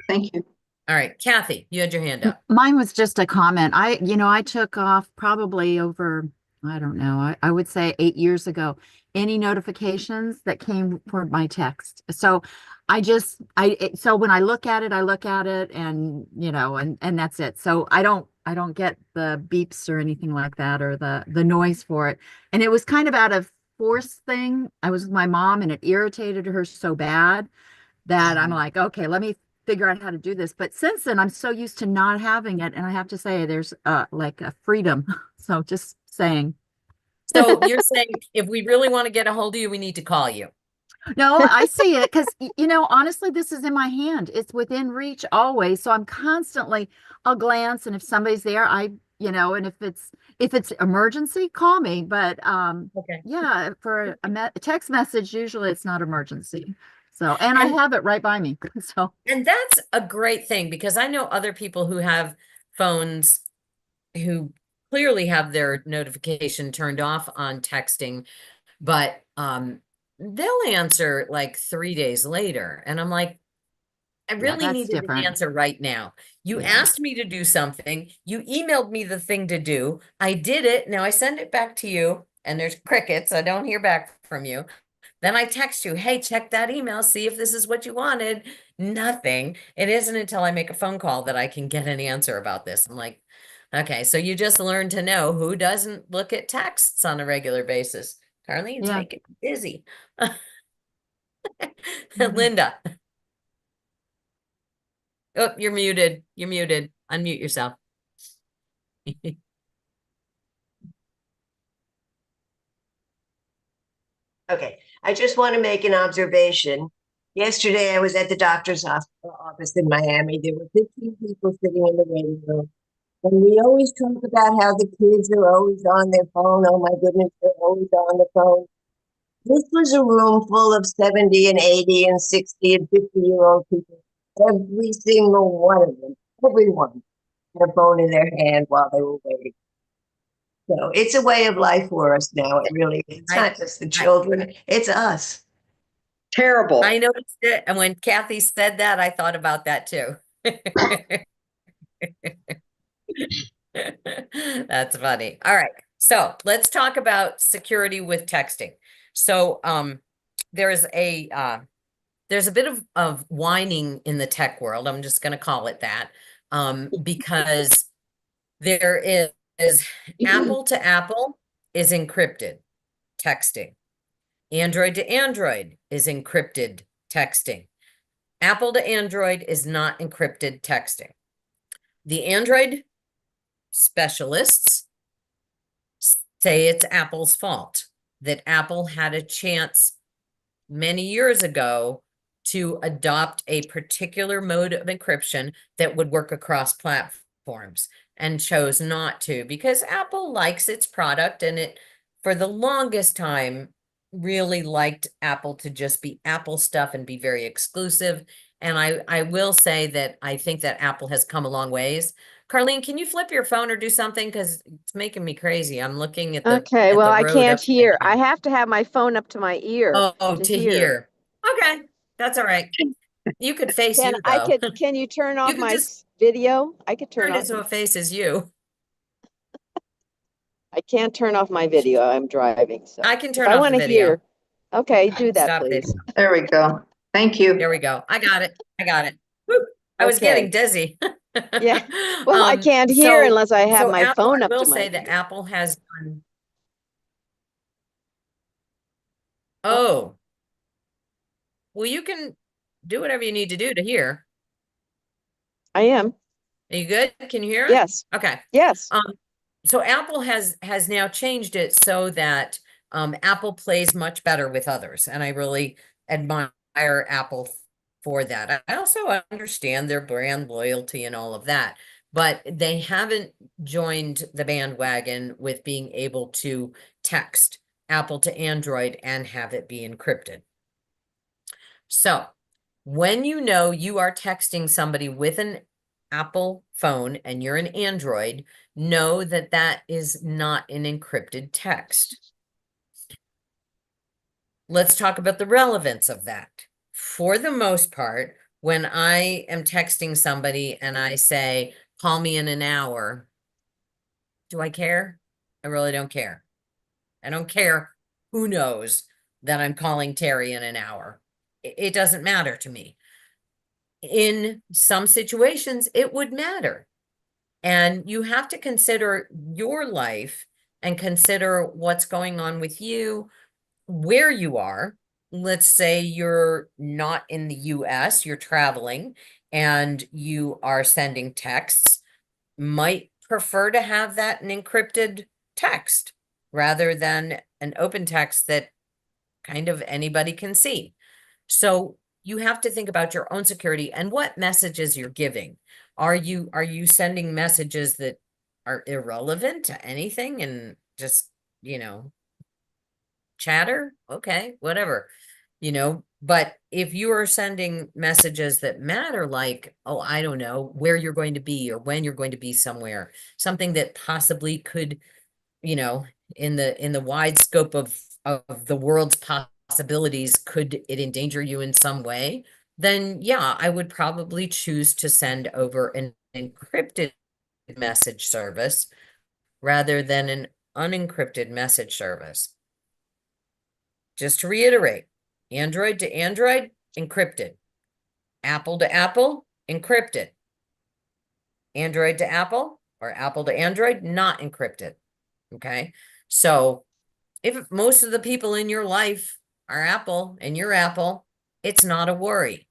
Thank you. All right, Kathy, you had your hand up. Mine was just a comment. I took off probably over, I don't know, I would say 8 years ago, any notifications that came for my text. So so when I look at it and, you know, and that's it. So I don't get the beeps or anything like that, or the noise for it. And it was kind of out of force thing. I was with my mom and it irritated her so bad that I'm like, okay, let me figure out how to do this. But since then, I'm so used to not having it. And I have to say there's like a freedom. So just saying. So you're saying if we really want to get a hold of you, we need to call you. No, I see it because, you know, honestly, this is in my hand. It's within reach always. So I'm constantly, I'll glance, and if somebody's there, you know, and if it's emergency, call me. But Okay. yeah, for a text message, usually it's not emergency. So, and I have it right by me. So, And that's a great thing, because I know other people who have phones who clearly have their notification turned off on texting, but they'll answer like 3 days later. And I'm like, I Yeah, really that's needed an different. answer right now. You Yeah. asked me to do something. You emailed me the thing to do. I did it. Now I send it back to you, and there's crickets. I don't hear back from you. Then I text you, hey, check that email, see if this is what you wanted. Nothing. It isn't until I make a phone call that I can get an answer about this. I'm like, okay, so you just learned to know who doesn't look at texts on a regular basis. Carlene's Yeah. making me busy. Linda. Oh, you're muted. You're muted. Unmute yourself. Okay, I just want to make an observation. Yesterday, I was at the doctor's office in Miami. There were 15 people sitting in the waiting room. And we always talk about how the kids are always on their phone. Oh my goodness, they're always on the phone. This was a room full of 70 and 80 and 60 and 50-year-old people. Every single one of them, everyone, had a phone in their hand while they were waiting. So it's a way of life for us now. It really is. It's not just the children, it's us. Terrible. I noticed it. And when Kathy said that, I thought about that too. That's funny. All right. So let's talk about security with texting. So there's a bit of whining in the tech world. I'm just going to call it that, because there is Apple to Apple is encrypted texting. Android to Android is encrypted texting. Apple to Android is not encrypted texting. The Android specialists say it's Apple's fault, that Apple had a chance many years ago to adopt a particular mode of encryption that would work across platforms, and chose not to because Apple likes its product and it for the longest time, really liked Apple to just be Apple stuff and be very exclusive. And I will say that I think that Apple has come a long ways. Carlene, can you flip your phone or do something? Because it's making me crazy. I'm looking at the Okay, at well, the I road can't upside hear. down. I have to have my phone up to my ear Oh, to to hear. hear. Okay, that's all right. You could face you though. Can you turn off could my just video? I could turn Turn it off. so it faces you. I can't turn off my video. I'm driving, so. I can If turn I off want the to video. hear. Okay, do that, Stop please. video. There we go. Thank you. There we go. I got it. I got it. Woo. I was getting Okay. dizzy. Yeah. Well, I can't hear so unless I have my Apple, phone I up will to my say that ear. Apple has done. Oh, well, you can do whatever you need to do to hear. I am. Are you good? Can you hear it? Yes. Okay. Yes. So Apple has now changed it so that Apple plays much better with others, and I really admire Apple for that. I also understand their brand loyalty and all of that, but they haven't joined the bandwagon with being able to text Apple to Android and have it be encrypted. So when you know you are texting somebody with an Apple phone and you're an Android, know that that is not an encrypted text. Let's talk about the relevance of that. For the most part, when I am texting somebody and I say, call me in an hour, do I care? I really don't care. I don't care who knows that I'm calling Terry in an hour. It doesn't matter to me. In some situations, it would matter. And you have to consider your life and consider what's going on with you, where you are. Let's say you're not in the US, you're traveling and you are sending texts, might prefer to have that an encrypted text rather than an open text that kind of anybody can see. So you have to think about your own security and what messages you're giving. Are you sending messages that are irrelevant to anything and just, chatter? Okay, whatever. But if you are sending messages that matter, like, oh, I don't know, where you're going to be or when you're going to be somewhere, something that possibly could, in the wide scope of the world's possibilities, could it endanger you in some way? Then yeah, I would probably choose to send over an encrypted message service rather than an unencrypted message service. Just to reiterate, Android to Android, encrypted. Apple to Apple, encrypted. Android to Apple or Apple to Android, not encrypted. Okay. So if most of the people in your life are Apple and you're Apple, it's not a worry.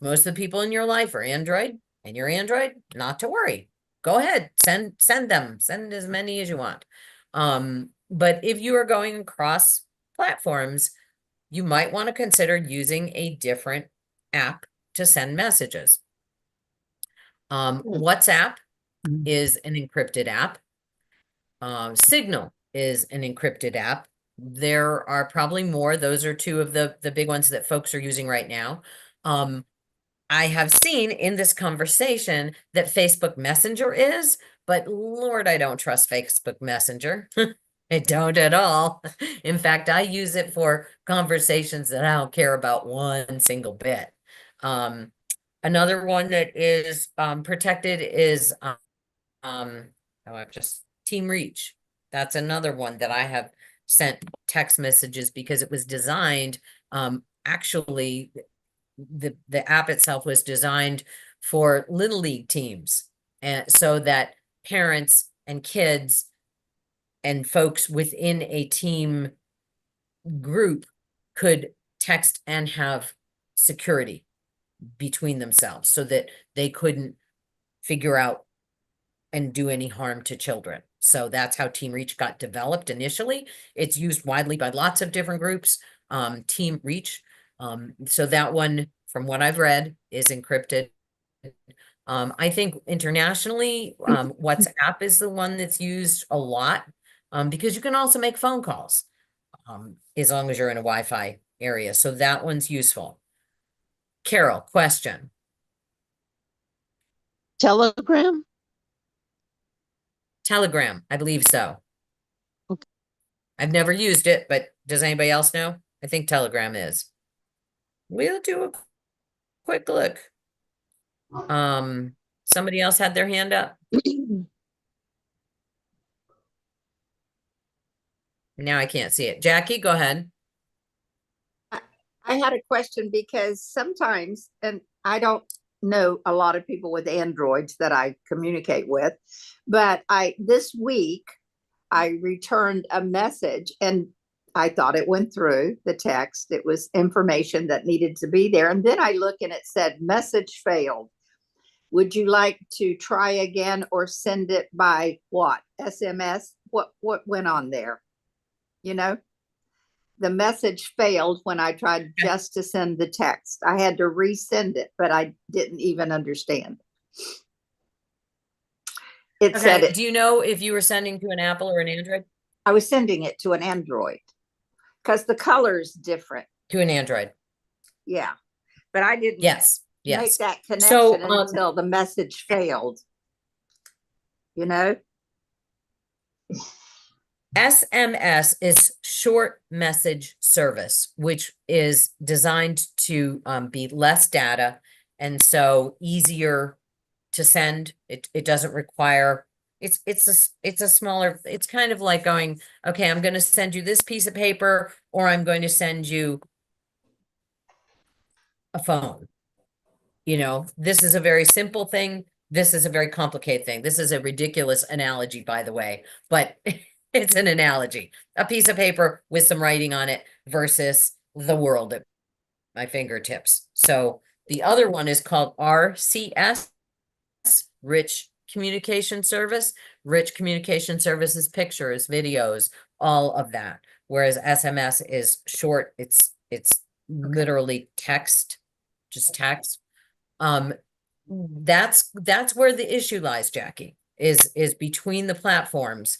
Most of the people in your life are Android and you're Android, not to worry. Go ahead, send them, send as many as you want. But if you are going across platforms, you might want to consider using a different app to send messages. WhatsApp is an encrypted app. Signal is an encrypted app. There are probably more. Those are two of the big ones that folks are using right now. I have seen in this conversation that Facebook Messenger is, but Lord, I don't trust Facebook Messenger. I don't at all. In fact, I use it for conversations that I don't care about one single bit. Another one that is protected is Team Reach. That's another one that I have sent text messages because it was designed, actually, the app itself was designed for Little League teams, and so that parents and kids and folks within a team group could text and have security between themselves so that they couldn't figure out and do any harm to children. So that's how Team Reach got developed initially. It's used widely by lots of different groups. Team Reach. So that one, from what I've read, is encrypted. I think internationally, WhatsApp is the one that's used a lot. because you can also make phone calls, as long as you're in a Wi-Fi area. So that one's useful. Carol, question. Telegram? Telegram, I believe so. Okay. I've never used it, but does anybody else know? I think Telegram is. We'll do a quick look. Somebody else had their hand up. Now I can't see it. Jackie, go ahead. I had a question because sometimes, and I don't know a lot of people with Androids that I communicate with, but this week I returned a message and I thought it went through the text. It was information that needed to be there. And then I look and it said message failed. Would you like to try again or send it by what? SMS? What went on there? You know? The message failed when I tried just to send the text. I had to resend it, but I didn't even understand. It said Okay, it. do you know if you were sending to an Apple or an Android? I was sending it to an Android because the color's different. To an Android. Yeah, but I didn't Yes, make yes. that connection So, until the message failed. You know? SMS is short message service, which is designed to be less data and so easier to send. It doesn't require, it's a smaller, it's kind of like going, okay, I'm going to send you this piece of paper or I'm going to send you a phone. You know, this is a very simple thing. This is a very complicated thing. This is a ridiculous analogy, by the way, but it's an analogy. A piece of paper with some writing on it versus the world at my fingertips. So the other one is called RCS, Rich Communication Service. Rich Communication Service is pictures, videos, all of that. Whereas SMS is short. It's literally text, just text. That's where the issue lies, Jackie, is between the platforms.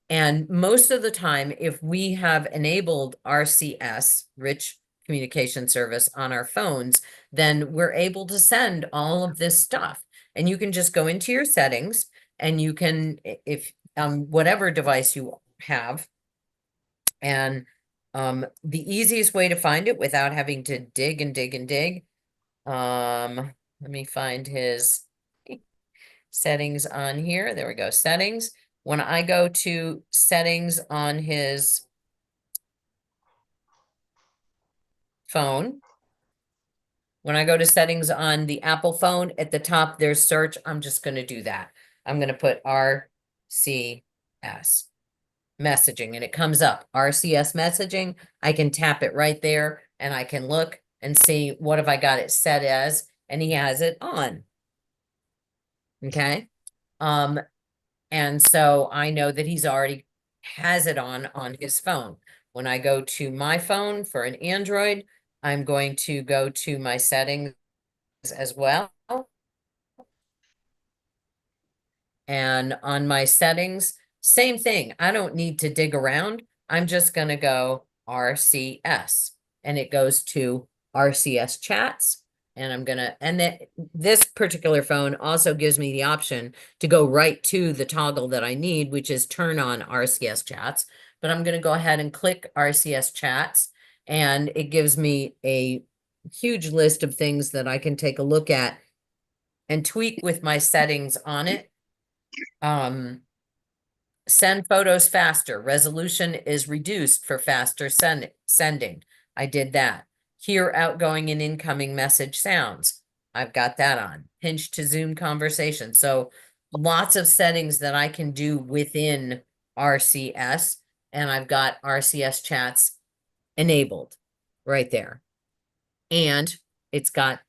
And most of the time, if we have enabled RCS, Rich Communication Service, on our phones, then we're able to send all of this stuff. And you can just go into your settings and you can, if whatever device you have, and the easiest way to find it without having to dig and dig and dig, let me find his settings on here. There we go, settings. When I go to settings on his phone, when I go to settings on the Apple phone, at the top there's search. I'm just going to do that. I'm going to put RCS messaging and it comes up, RCS messaging. I can tap it right there and I can look and see what have I got it set as, and he has it on. Okay. And so I know that he's already has it on his phone. When I go to my phone for an Android, I'm going to go to my settings as well. And on my settings, same thing. I don't need to dig around. I'm just going to go RCS and it goes to RCS chats. And I'm going to, and then this particular phone also gives me the option to go right to the toggle that I need, which is turn on RCS chats. But I'm going to go ahead and click RCS chats and it gives me a huge list of things that I can take a look at and tweak with my settings on it. Send photos faster. Resolution is reduced for faster sending. I did that. Hear outgoing and incoming message sounds. I've got that on. Pinch to zoom conversation. So lots of settings that I can do within RCS, and I've got RCS chats enabled right there. And it's got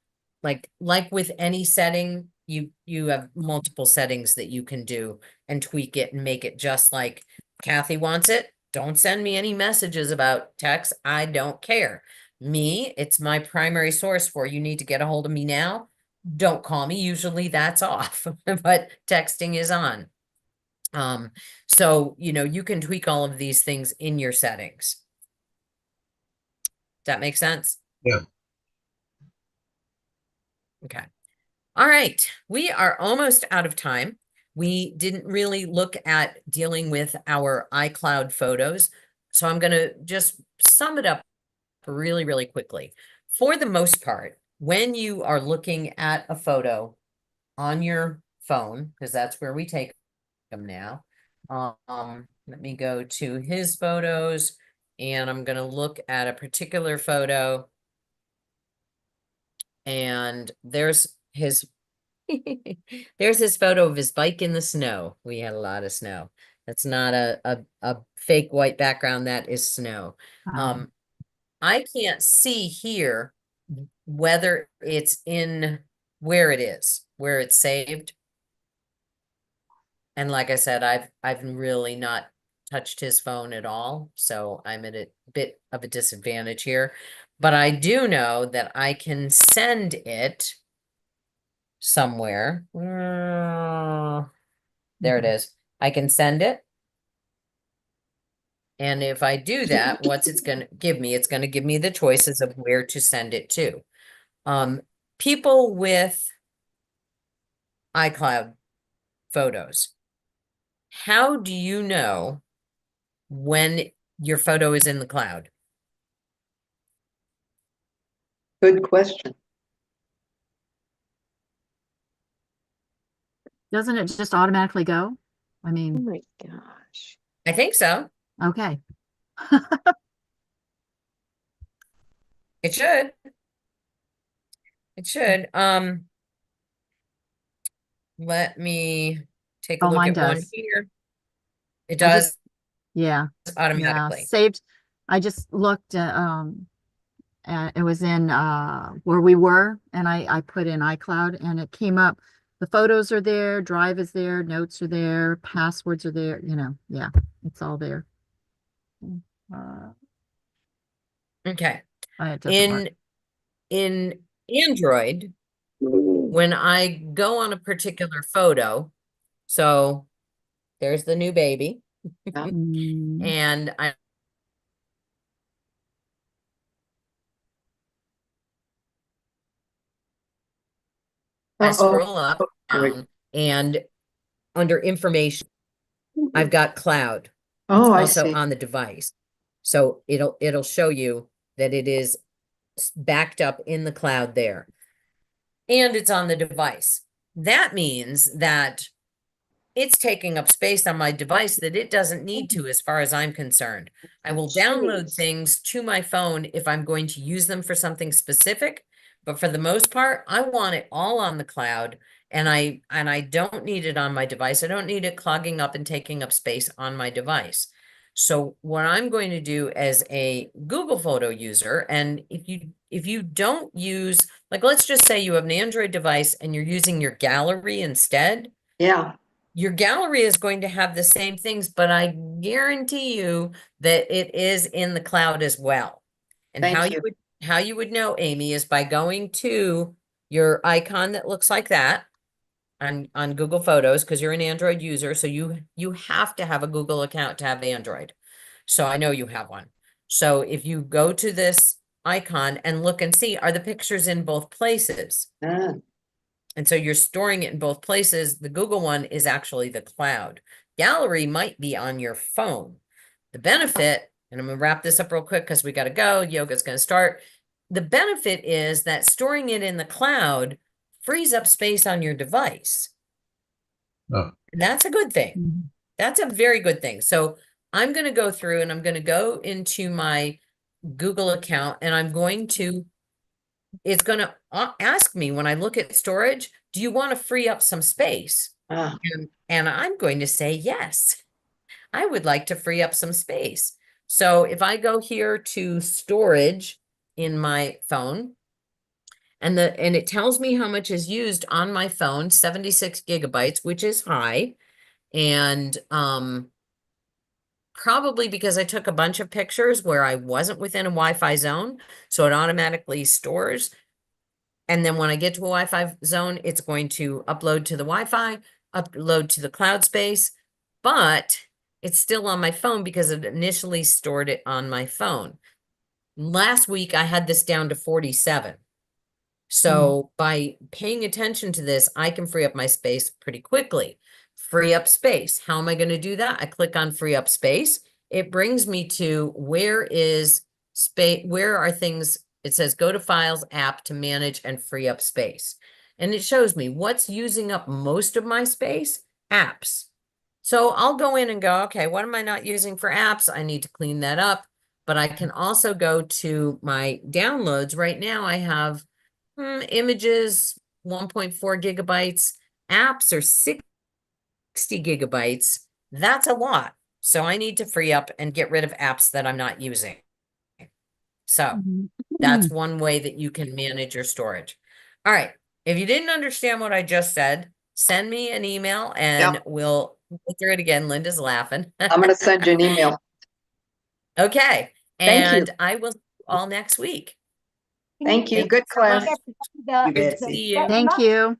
like with any setting, you have multiple settings that you can do and tweak it and make it just like Kathy wants it. Don't send me any messages about text. I don't care. Me, it's my primary source for you need to get a hold of me now. Don't call me. Usually that's off, but texting is on. So, you can tweak all of these things in your settings. Does that make sense? Yeah. Okay. All right. We are almost out of time. We didn't really look at dealing with our iCloud photos. So I'm going to just sum it up really, really quickly. For the most part, when you are looking at a photo on your phone, because that's where we take them now. Let me go to his photos, and I'm going to look at a particular photo. And there's his there's his photo of his bike in the snow. We had a lot of snow. That's not a fake white background. That is snow. I can't see here whether it's in where it is, where it's saved. And like I said, I've really not touched his phone at all, so I'm at a bit of a disadvantage here. But I do know that I can send it somewhere. There it is. I can send it. And if I do that, what's it's going to give me? It's going to give me the choices of where to send it to. People with iCloud photos, how do you know when your photo is in the cloud? Good question. Doesn't it just automatically go? I Oh mean, my gosh. I think so. okay. It should. It should. Let me take a Oh, look mine at one does. here. It I does just, yeah, yeah, automatically. saved. I just looked at, it was in, where we were, and I put in iCloud, and it came up. The photos are there, Drive is there, notes are there, passwords are there, yeah, it's all there. Okay. It doesn't work. In Android, when I go on a particular photo, so there's the new baby, Mm, and I Uh-oh. scroll up Wait. down, and under information, I've got cloud. Oh, I Also see. on the device. So it'll show you that it is backed up in the cloud there. And it's on the device. That means that it's taking up space on my device that it doesn't need to, as far as I'm concerned. I will download things to my phone if I'm going to use them for something specific, but for the most part, I want it all on the cloud, and I don't need it on my device. I don't need it clogging up and taking up space on my device. So what I'm going to do as a Google Photo user, and if you don't use, like, let's just say you have an Android device and you're using your gallery instead, Yeah. your gallery is going to have the same things, but I guarantee you that it is in the cloud as well. And Thank how you would know, Amy, is by going to your icon that looks like that on Google Photos, because you're an Android user, so you have to have a Google account to have Android. So I know you have one. So if you go to this icon and look and see, are the pictures in both places? And so you're storing it in both places. The Google one is actually the cloud. Gallery might be on your phone. The benefit, and I'm going to wrap this up real quick because we got to go. Yoga's going to start. The benefit is that storing it in the cloud frees up space on your device. Oh. And that's a good thing. That's a very good thing. So I'm going to go through and I'm going to go into my Google account, and I'm going to, it's going to ask me when I look at storage, do you want to free up some space? And I'm going to say yes. I would like to free up some space. So if I go here to storage in my phone, and it tells me how much is used on my phone, 76 gigabytes, which is high. And probably because I took a bunch of pictures where I wasn't within a Wi-Fi zone, so it automatically stores. And then when I get to a Wi-Fi zone, it's going to upload to the Wi-Fi, upload to the cloud space, but it's still on my phone because it initially stored it on my phone. Last week, I had this down to 47. So by paying attention to this, I can free up my space pretty quickly. Free up space. How am I going to do that? I click on free up space. It brings me to where is space, where are things, it says go to files, app to manage and free up space. And it shows me what's using up most of my space, apps. So I'll go in and go, okay, what am I not using for apps? I need to clean that up. But I can also go to my downloads. Right now I have images, 1.4 gigabytes, apps are 60 gigabytes. That's a lot. So I need to free up and get rid of apps that I'm not using. So that's one way that you can manage your storage. All right. If you didn't understand what I just said, send me an email and we'll go through it again. Linda's laughing. I'm going to send you an email. Okay. Thank you. And I will see you all next week. Thank you. Good class. Good to see you. Thank you.